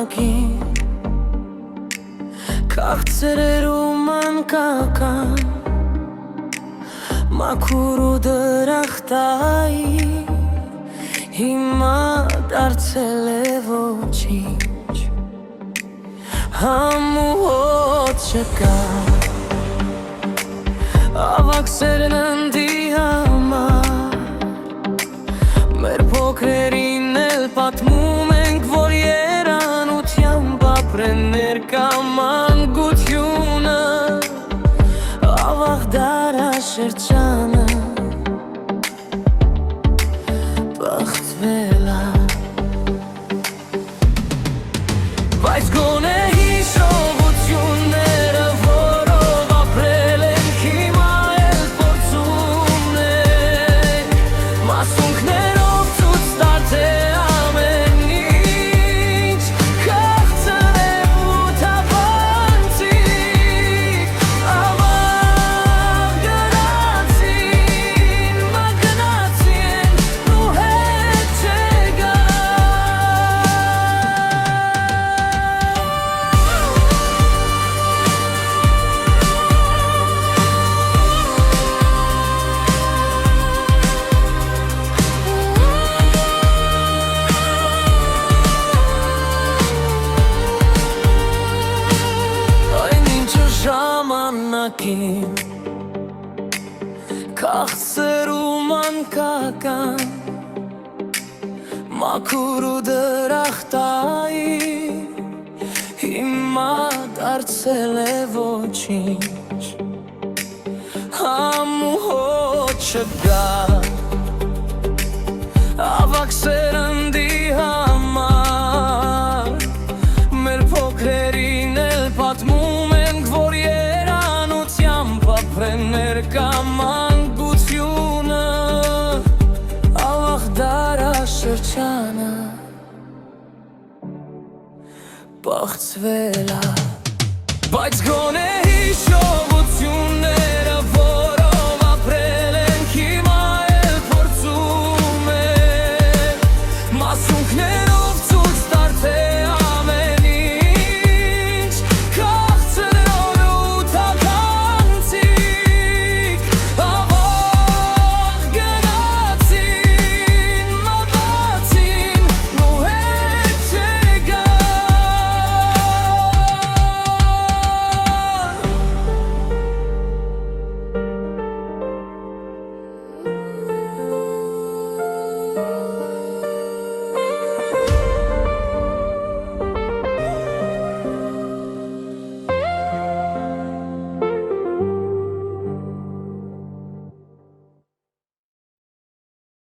ժամանակին Քաղցրեր ու մանկական Մաքուր ու դրախտային Հիմա դարձել է ոչինչ Համ ու հոտ չկա Ավագ սերնդի համար Մեր փոքրերին էլ պատմում ենք, որ երանությամբ ապրեն ներկա մանկությունը Ավաղ դարաշրջանը բախտվել է Բայց գոնե հիշողությունները, որով ապրել ենք հիմա էլ փորձում ենք Մասունքներով ցույց տալ, թե ամեն ինչ քաղցր է ու թափանցիկ Ավաղ գնացին, մագնացին ու հետ չեկան Այն ինչը ժամանակին Քաղցր ու մանկական Մաքուր ու դրախտային Հիմա դարձել է ոչինչ Համ ու հոտ չկա Ավագ սերնդի համար Մեր փոքրերին էլ պատմում ենք, որ երանությամբ ապրեն ներկա մանկությունը Ավաղ դարաշրջանը բախտվել է Բայց գոնե հիշողություն